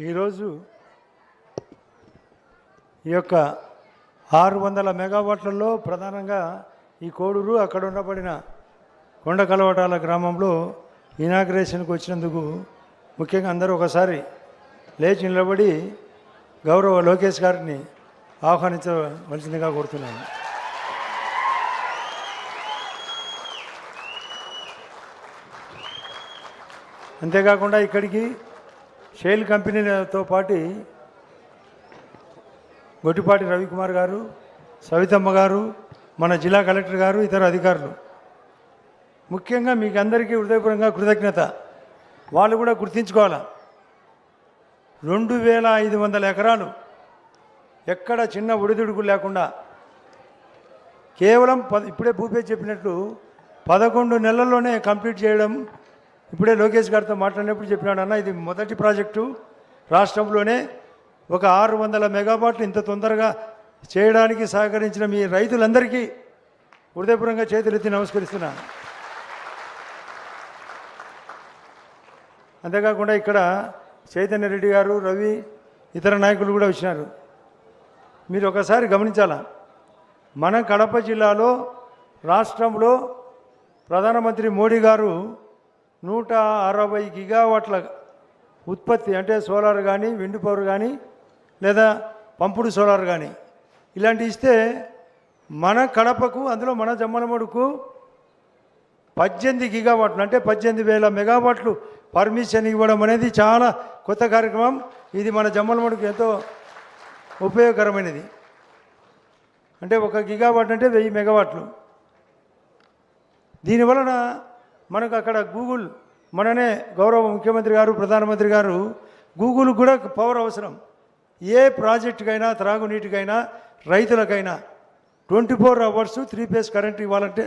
ఈరోజు ఈ యొక్క 600 మెగావాట్లలో ప్రధానంగా ఈ కోడూరు అక్కడ ఉండబడిన కొండ కలవటాల గ్రామంలో ఇనాగ్రేషన్కి వచ్చినందుకు ముఖ్యంగా అందరూ ఒకసారి లేచి నిలబడి గౌరవ లోకేష్ గారిని ఆహ్వానించవలసిందిగా కోరుతున్నాను. అంతేకాకుండా ఇక్కడికి షేల్ కంపెనీలతో పాటు గొట్టిపాటి రవికుమార్ గారు, సవితమ్మ గారు, మన జిల్లా కలెక్టర్ గారు, ఇతర అధికారులు, ముఖ్యంగా మీకు అందరికీ హృదయపూర్వకంగా కృతజ్ఞత. వాళ్ళు కూడా గుర్తించుకోవాలి. 2500 ఎకరాలు ఎక్కడ చిన్న ఒడిదుడుకు లేకుండా కేవలం ఇప్పుడే భూపేష్ చెప్పినట్లు 11 నెలల్లోనే కంప్లీట్ చేయడం. ఇప్పుడే లోకేష్ గారితో మాట్లాడినప్పుడు చెప్పినాడు, అన్న ఇది మొదటి ప్రాజెక్టు రాష్ట్రంలోనే ఒక 600 మెగావాట్లు ఇంత తొందరగా చేయడానికి సహకరించిన మీ రైతులందరికీ హృదయపూర్వకంగా చేతులెత్తి నమస్కరిస్తున్నాను. అంతేకాకుండా ఇక్కడ చైతన్య రెడ్డి గారు, రవి, ఇతర నాయకులు కూడా వచ్చినారు. మీరు ఒకసారి గమనించాలా, మన కడప జిల్లాలో రాష్ట్రంలో ప్రధానమంత్రి మోడీ గారు 160 గిగావాట్ల ఉత్పత్తి, అంటే సోలార్ కానీ, విండ్ పవర్ కానీ, లేదా పంపుడు సోలార్ కానీ ఇలాంటివి ఇస్తే మన కడపకు, అందులో మన జమ్మలమడుకు 18 గిగావాట్లు, అంటే 18,000 మెగావాట్లు పర్మిషన్ ఇవ్వడం అనేది చాలా కొత్త కార్యక్రమం. ఇది మన జమ్మలమడుకు ఎంతో ఉపయోగకరమైనది. అంటే 1 గిగావాట్ అంటే 1000 మెగావాట్లు. దీనివలన మనకు అక్కడ గూగుల్, మననే గౌరవ ముఖ్యమంత్రి గారు, ప్రధానమంత్రి గారు, గూగుల్ కూడా పవర్ అవసరం. ఏ ప్రాజెక్టుకైనా, త్రాగునీటికైనా, రైతులకైనా 24 అవర్స్ 3 ఫేజ్ కరెంట్ ఇవ్వాలంటే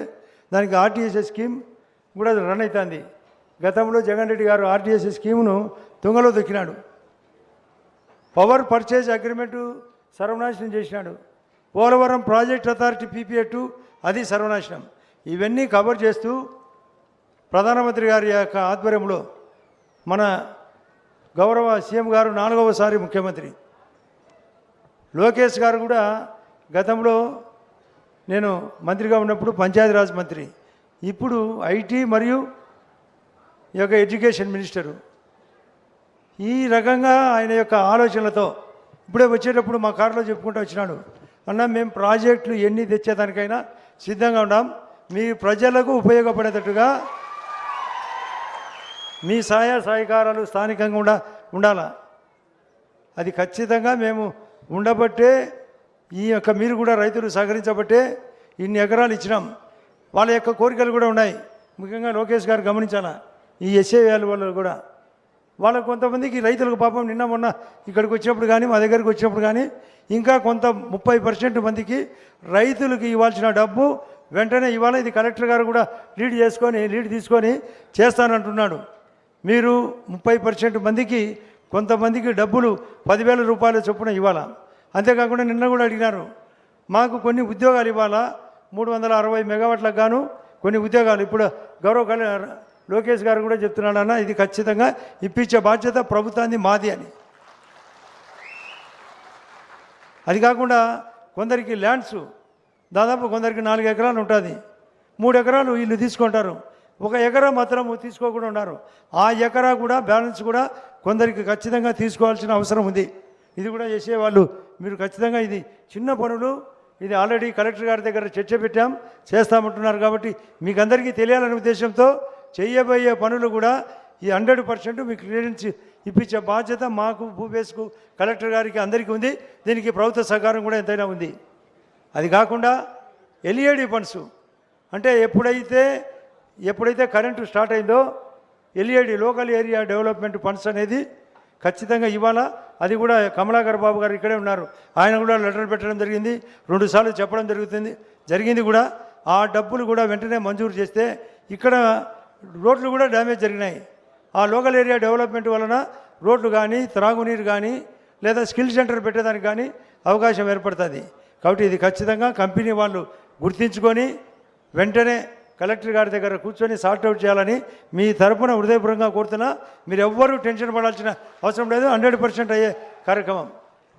దానికి ఆర్టీఎస్ఎస్ స్కీమ్ కూడా రన్ అవుతుంది. గతంలో జగన్ రెడ్డి గారు ఆర్టీఎస్ఎస్ స్కీమును తుంగలో దొక్కినాడు. పవర్ పర్చేజ్ అగ్రిమెంటు సర్వనాశనం చేసినాడు. పోలవరం ప్రాజెక్ట్ అథారిటీ PPA2 అది సర్వనాశనం. ఇవన్నీ కవర్ చేస్తూ ప్రధానమంత్రి గారి యొక్క ఆధ్వర్యంలో మన గౌరవ సీఎం గారు 4వసారి ముఖ్యమంత్రి లోకేష్ గారు కూడా, గతంలో నేను మంత్రిగా ఉన్నప్పుడు పంచాయతీరాజ్ మంత్రి, ఇప్పుడు ఐటీ మరియు ఈ యొక్క ఎడ్యుకేషన్ మినిస్టరు. ఈ రకంగా ఆయన యొక్క ఆలోచనలతో ఇప్పుడే వచ్చేటప్పుడు మా కారులో చెప్పుకుంటూ వచ్చినాడు, అన్న మేము ప్రాజెక్టులు ఎన్ని తెచ్చేదానికైనా సిద్ధంగా ఉన్నాం, మీ ప్రజలకు ఉపయోగపడేటట్టుగా మీ సహకారాలు స్థానికంగా ఉండాలా. అది ఖచ్చితంగా మేము ఉండబట్టే, ఈ యొక్క మీరు కూడా రైతులు సహకరించబట్టే ఇన్ని ఎకరాలు ఇచ్చినాం. వాళ్ళ యొక్క కోరికలు కూడా ఉన్నాయి. ముఖ్యంగా లోకేష్ గారు గమనించాలా, ఈ ఎస్ఏ వాళ్ళు కూడా వాళ్ళకు కొంతమందికి రైతులకు పాపం నిన్న మొన్న ఇక్కడికి వచ్చినప్పుడు కానీ, మా దగ్గరికి వచ్చినప్పుడు కానీ, ఇంకా కొంత 30% మందికి రైతులకు ఇవ్వాల్సిన డబ్బు వెంటనే ఇవాళ ఇది కలెక్టర్ గారు కూడా లీడ్ తీసుకొని చేస్తానంటున్నాడు. మీరు 30% మందికి, కొంతమందికి డబ్బులు 10,000 రూపాయల చొప్పున ఇవ్వాలా. అంతేకాకుండా నిన్న కూడా అడిగినారు, మాకు కొన్ని ఉద్యోగాలు ఇవ్వాలా, 360 మెగావాట్లకు గాను కొన్ని ఉద్యోగాలు. ఇప్పుడు గౌరవ లోకేష్ గారు కూడా చెప్తున్నాడన్న, ఇది ఖచ్చితంగా ఇప్పించే బాధ్యత ప్రభుత్వాన్ని మాది అని. అది కాకుండా కొందరికి ల్యాండ్స్ దాదాపు కొందరికి 4 ఎకరాలు ఉంటుంది, 3 ఎకరాలు వీళ్ళు తీసుకుంటారు, 1 ఎకరా మాత్రం తీసుకోకుండా ఉన్నారు. ఆ ఎకరా కూడా బ్యాలెన్స్ కూడా కొందరికి ఖచ్చితంగా తీసుకోవాల్సిన అవసరం ఉంది. ఇది కూడా చేసేవాళ్ళు మీరు ఖచ్చితంగా, ఇది చిన్న పనులు, ఇది ఆల్రెడీ కలెక్టర్ గారి దగ్గర చర్చ పెట్టాం, చేస్తామంటున్నారు. కాబట్టి మీకు అందరికీ తెలియాలనే ఉద్దేశంతో చేయబోయే పనులు కూడా ఈ 100% మీకు క్లియరెన్స్ ఇప్పించే బాధ్యత మాకు, భూపేష్కు, కలెక్టర్ గారికి అందరికీ ఉంది. దీనికి ప్రభుత్వ సహకారం కూడా ఎంతైనా ఉంది. అది కాకుండా LED ఫండ్స్, అంటే ఎప్పుడైతే కరెంటు స్టార్ట్ అయిందో LED local area development funds అనేది ఖచ్చితంగా ఇవ్వాలా. అది కూడా కమలాకర్ బాబు గారు ఇక్కడే ఉన్నారు, ఆయన కూడా లెటర్ పెట్టడం జరిగింది, 2 సార్లు చెప్పడం జరిగింది కూడా. ఆ డబ్బులు కూడా వెంటనే మంజూరు చేస్తే, ఇక్కడ రోడ్లు కూడా డ్యామేజ్ జరిగినాయి. ఆ లోకల్ ఏరియా డెవలప్మెంట్ వలన రోడ్లు కానీ, త్రాగునీరు కానీ, లేదా స్కిల్ సెంటర్ పెట్టేదానికి కానీ అవకాశం ఏర్పడుతుంది. కాబట్టి ఇది ఖచ్చితంగా కంపెనీ వాళ్ళు గుర్తించుకొని వెంటనే కలెక్టర్ గారి దగ్గర కూర్చొని సార్ట్అవుట్ చేయాలని మీ తరపున హృదయపూర్వకంగా కోరుతున్నా. మీరు ఎవ్వరూ టెన్షన్ పడాల్సిన అవసరం లేదు. 100% అయ్యే కార్యక్రమం.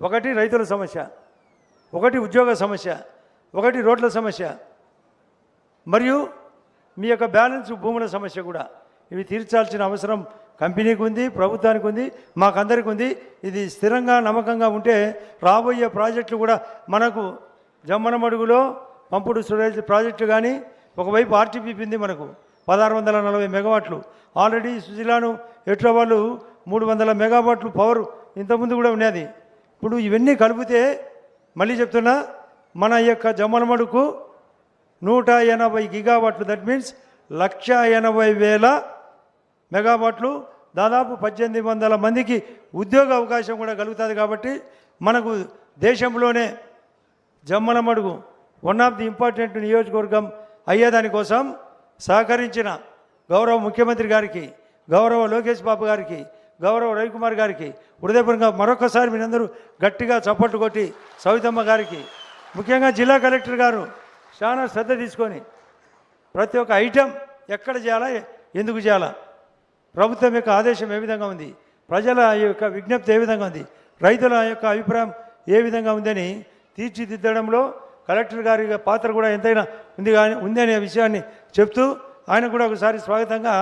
ఒకటి రైతుల సమస్య, ఒకటి ఉద్యోగ సమస్య, ఒకటి రోడ్ల సమస్య, మరియు మీ యొక్క బ్యాలెన్స్ భూముల సమస్య కూడా. ఇవి తీర్చాల్సిన అవసరం కంపెనీకి ఉంది, ప్రభుత్వానికి ఉంది, మాకందరికి ఉంది. ఇది స్థిరంగా నమ్మకంగా ఉంటే రాబోయే ప్రాజెక్టులు కూడా మనకు జమ్మనమడుగులో పంపుడు స్టోరేజ్ ప్రాజెక్టు కానీ, ఒకవైపు ఆర్టీపీపీ ఉంది మనకు 1640 మెగావాట్లు. ఆల్రెడీ సుజలాను ఎట్లా వాళ్ళు 300 మెగావాట్లు పవర్ ఇంతకుముందు కూడా ఉన్నది. ఇప్పుడు ఇవన్నీ కలిపితే మళ్ళీ చెప్తున్నా, మన యొక్క జమ్మనమడుగు 180 గిగావాట్లు, దట్ మీన్స్ 1,80,000 మెగావాట్లు, దాదాపు 1800 మందికి ఉద్యోగ అవకాశం కూడా కలుగుతుంది. కాబట్టి మనకు దేశంలోనే Jammalamadugu one of the important నియోజకవర్గం అయ్యేదానికోసం సహకరించిన గౌరవ ముఖ్యమంత్రి గారికి, గౌరవ లోకేష్ బాబు గారికి, గౌరవ రవికుమార్ గారికి హృదయపూర్వకంగా మరొకసారి మీరందరూ గట్టిగా చప్పట్లు కొట్టి, సవితమ్మ గారికి, ముఖ్యంగా జిల్లా కలెక్టర్ గారు చాలా శ్రద్ధ తీసుకొని ప్రతి ఒక్క ఐటెం ఎక్కడ చేయాలా, ఎందుకు చేయాలా, ప్రభుత్వం యొక్క ఆదేశం ఏ విధంగా ఉంది, ప్రజల యొక్క విజ్ఞప్తి ఏ విధంగా ఉంది, రైతుల యొక్క అభిప్రాయం ఏ విధంగా ఉందని తీర్చిదిద్దడంలో కలెక్టర్ గారి పాత్ర కూడా ఎంతైనా ఉంది అనే విషయాన్ని చెప్తూ ఆయన కూడా ఒకసారి స్వాగతంగా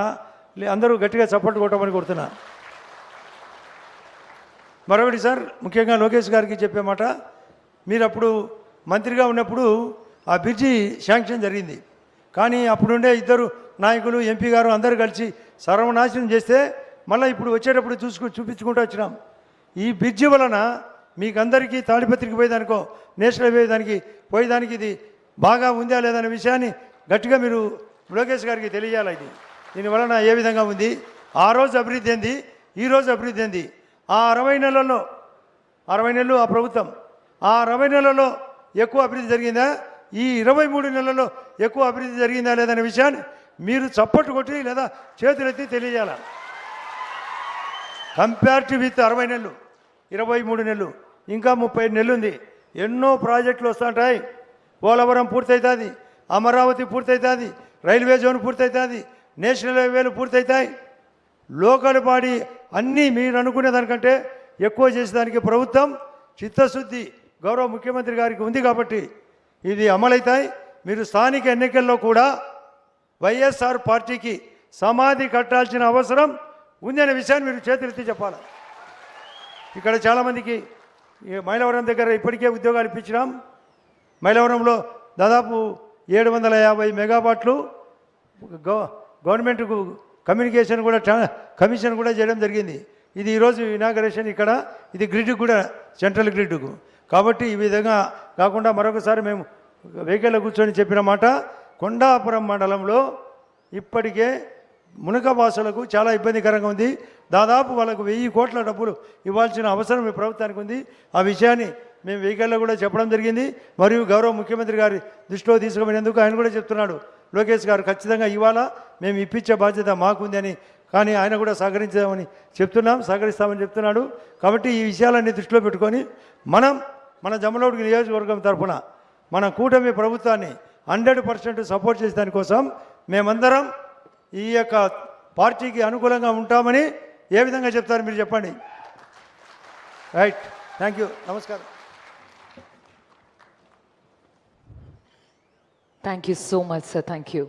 అందరూ గట్టిగా చప్పట్లు కొట్టమని కోరుతున్నా. మరొకటి సార్, ముఖ్యంగా లోకేష్ గారికి చెప్పే మాట, మీరు అప్పుడు మంత్రిగా ఉన్నప్పుడు ఆ బ్రిడ్జి శాంక్షన్ జరిగింది. కానీ అప్పుడుండే ఇద్దరు నాయకులు, ఎంపీ గారు అందరూ కలిసి సర్వనాశనం చేస్తే మళ్ళీ ఇప్పుడు వచ్చేటప్పుడు చూపించుకుంటూ వచ్చినాం. ఈ బ్రిడ్జి వలన మీకు అందరికీ తాడిపత్రికి పోయేదానికో, నేషనల్ పోయేదానికి ఇది బాగా ఉందా లేదనే విషయాన్ని గట్టిగా మీరు లోకేష్ గారికి తెలియాలి. దీనివలన ఏ విధంగా ఉంది, ఆ రోజు అభివృద్ధి ఏంది, ఈరోజు అభివృద్ధి ఏంది, ఆ 60 నెలల్లో 60 నెలలు ఆ ప్రభుత్వం, ఆ 60 నెలల్లో ఎక్కువ అభివృద్ధి జరిగిందా, ఈ 23 నెలల్లో ఎక్కువ అభివృద్ధి జరిగిందా లేదనే విషయాన్ని మీరు చప్పట్లు కొట్టి లేదా చేతులెత్తి తెలియజేయాలి. కంపేరిటివ్ విత్ 60 నెలలు, 23 నెలలు, ఇంకా 30 నెలలు ఉంది. ఎన్నో ప్రాజెక్టులు వస్తుంటాయి. పోలవరం పూర్తవుతుంది, అమరావతి పూర్తవుతుంది, రైల్వే జోన్ పూర్తవుతుంది, నేషనల్ హైవేలు పూర్తవుతాయి. లోకల్ బాడీ అన్నీ మీరు అనుకునే దానికంటే ఎక్కువ చేసేదానికి ప్రభుత్వం చిత్తశుద్ధి గౌరవ ముఖ్యమంత్రి గారికి ఉంది. కాబట్టి ఇది అమలవుతాయి. మీరు స్థానిక ఎన్నికల్లో కూడా వైఎస్ఆర్ పార్టీకి సమాధి కట్టాల్సిన అవసరం ఉంది అనే విషయాన్ని మీరు చేతులెత్తి చెప్పాలి. ఇక్కడ చాలామందికి మైలవరం దగ్గర ఇప్పటికే ఉద్యోగాలు ఇప్పించినాం. మైలవరంలో దాదాపు 750 మెగావాట్లు గవర్నమెంట్కు కమ్యూనికేషన్ కూడా కమిషన్ కూడా చేయడం జరిగింది. ఇది ఈరోజు ఇనాగరేషన్ ఇక్కడ, ఇది గ్రిడ్ కూడా, సెంట్రల్ గ్రిడ్కు. కాబట్టి ఈ విధంగా కాకుండా మరొకసారి మేము వెహికల్లో కూర్చొని చెప్పిన మాట, కొండాపురం మండలంలో ఇప్పటికే మునకవాసులకు చాలా ఇబ్బందికరంగా ఉంది. దాదాపు వాళ్ళకు 1000 కోట్ల డబ్బులు ఇవ్వాల్సిన అవసరం ఈ ప్రభుత్వానికి ఉంది. ఆ విషయాన్ని మేము వెహికల్లో కూడా చెప్పడం జరిగింది. మరియు గౌరవ ముఖ్యమంత్రి గారి దృష్టిలో తీసుకుపోయినందుకు ఆయన కూడా చెప్తున్నాడు, లోకేష్ గారు ఖచ్చితంగా ఇవాళ మేము ఇప్పించే బాధ్యత మాకుంది అని. కానీ ఆయన కూడా సహకరించామని సహకరిస్తామని చెప్తున్నాడు. కాబట్టి ఈ విషయాలన్నీ దృష్టిలో పెట్టుకొని మన జమ్మలమడుగు నియోజకవర్గం తరఫున మన కూటమి ప్రభుత్వాన్ని 100% సపోర్ట్ చేసే దానికోసం మేమందరం ఈ యొక్క పార్టీకి అనుకూలంగా ఉంటామని ఏ విధంగా చెప్తారు మీరు చెప్పండి. రైట్, థ్యాంక్ యూ, నమస్కారం. Thank you so much, sir. Thank you.